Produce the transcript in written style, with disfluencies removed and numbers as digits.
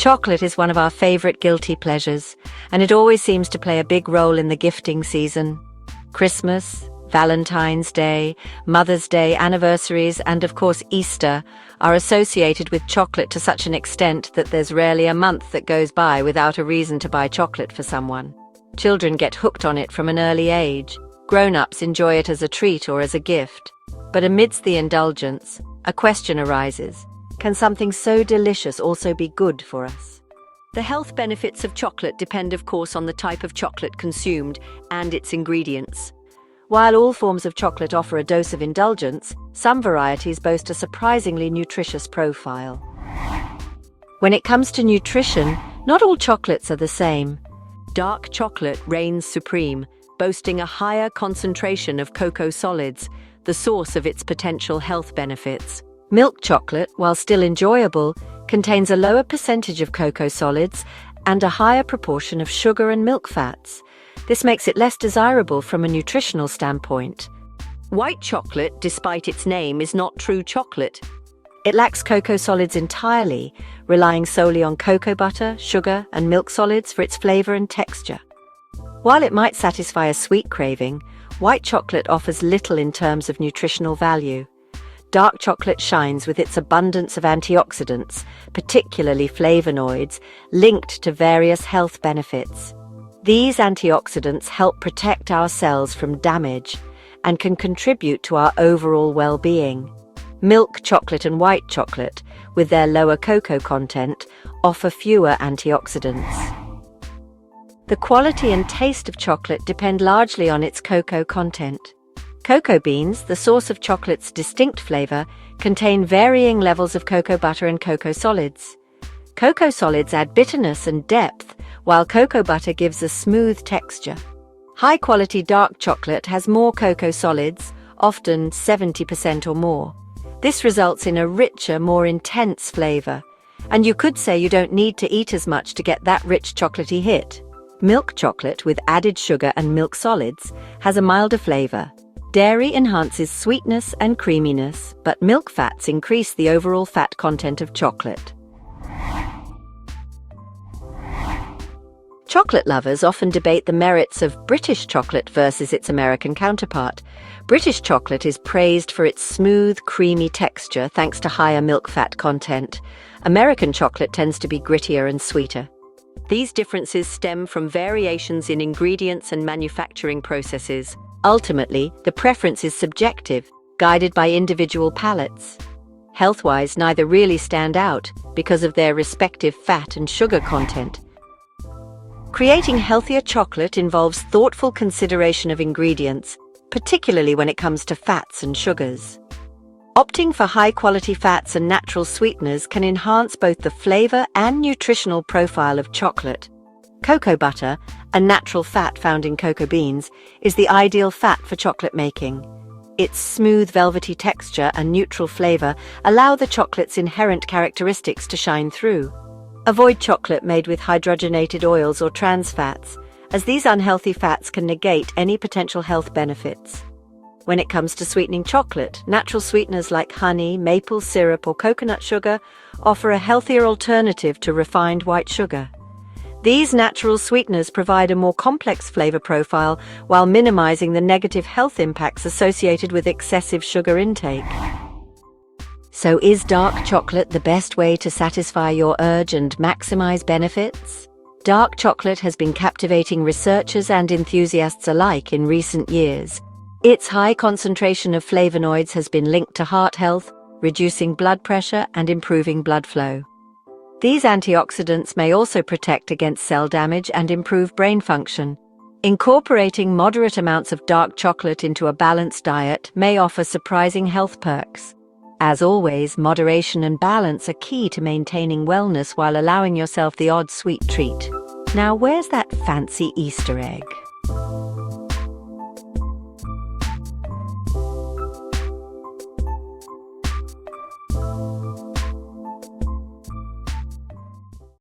Chocolate is one of our favorite guilty pleasures, and it always seems to play a big role in the gifting season. Christmas, Valentine's Day, Mother's Day, anniversaries, and of course Easter are associated with chocolate to such an extent that there's rarely a month that goes by without a reason to buy chocolate for someone. Children get hooked on it from an early age. Grown-ups enjoy it as a treat or as a gift. But amidst the indulgence, a question arises. Can something so delicious also be good for us? The health benefits of chocolate depend, of course, on the type of chocolate consumed and its ingredients. While all forms of chocolate offer a dose of indulgence, some varieties boast a surprisingly nutritious profile. When it comes to nutrition, not all chocolates are the same. Dark chocolate reigns supreme, boasting a higher concentration of cocoa solids, the source of its potential health benefits. Milk chocolate, while still enjoyable, contains a lower percentage of cocoa solids and a higher proportion of sugar and milk fats. This makes it less desirable from a nutritional standpoint. White chocolate, despite its name, is not true chocolate. It lacks cocoa solids entirely, relying solely on cocoa butter, sugar, and milk solids for its flavor and texture. While it might satisfy a sweet craving, white chocolate offers little in terms of nutritional value. Dark chocolate shines with its abundance of antioxidants, particularly flavonoids, linked to various health benefits. These antioxidants help protect our cells from damage and can contribute to our overall well-being. Milk chocolate and white chocolate, with their lower cocoa content, offer fewer antioxidants. The quality and taste of chocolate depend largely on its cocoa content. Cocoa beans, the source of chocolate's distinct flavor, contain varying levels of cocoa butter and cocoa solids. Cocoa solids add bitterness and depth, while cocoa butter gives a smooth texture. High-quality dark chocolate has more cocoa solids, often 70% or more. This results in a richer, more intense flavor. And you could say you don't need to eat as much to get that rich chocolatey hit. Milk chocolate with added sugar and milk solids has a milder flavor. Dairy enhances sweetness and creaminess, but milk fats increase the overall fat content of chocolate. Chocolate lovers often debate the merits of British chocolate versus its American counterpart. British chocolate is praised for its smooth, creamy texture thanks to higher milk fat content. American chocolate tends to be grittier and sweeter. These differences stem from variations in ingredients and manufacturing processes. Ultimately, the preference is subjective, guided by individual palates. Health-wise, neither really stand out because of their respective fat and sugar content. Creating healthier chocolate involves thoughtful consideration of ingredients, particularly when it comes to fats and sugars. Opting for high-quality fats and natural sweeteners can enhance both the flavor and nutritional profile of chocolate. Cocoa butter, a natural fat found in cocoa beans, is the ideal fat for chocolate making. Its smooth, velvety texture and neutral flavor allow the chocolate's inherent characteristics to shine through. Avoid chocolate made with hydrogenated oils or trans fats, as these unhealthy fats can negate any potential health benefits. When it comes to sweetening chocolate, natural sweeteners like honey, maple syrup, or coconut sugar offer a healthier alternative to refined white sugar. These natural sweeteners provide a more complex flavor profile while minimizing the negative health impacts associated with excessive sugar intake. So is dark chocolate the best way to satisfy your urge and maximize benefits? Dark chocolate has been captivating researchers and enthusiasts alike in recent years. Its high concentration of flavonoids has been linked to heart health, reducing blood pressure and improving blood flow. These antioxidants may also protect against cell damage and improve brain function. Incorporating moderate amounts of dark chocolate into a balanced diet may offer surprising health perks. As always, moderation and balance are key to maintaining wellness while allowing yourself the odd sweet treat. Now, where's that fancy Easter egg?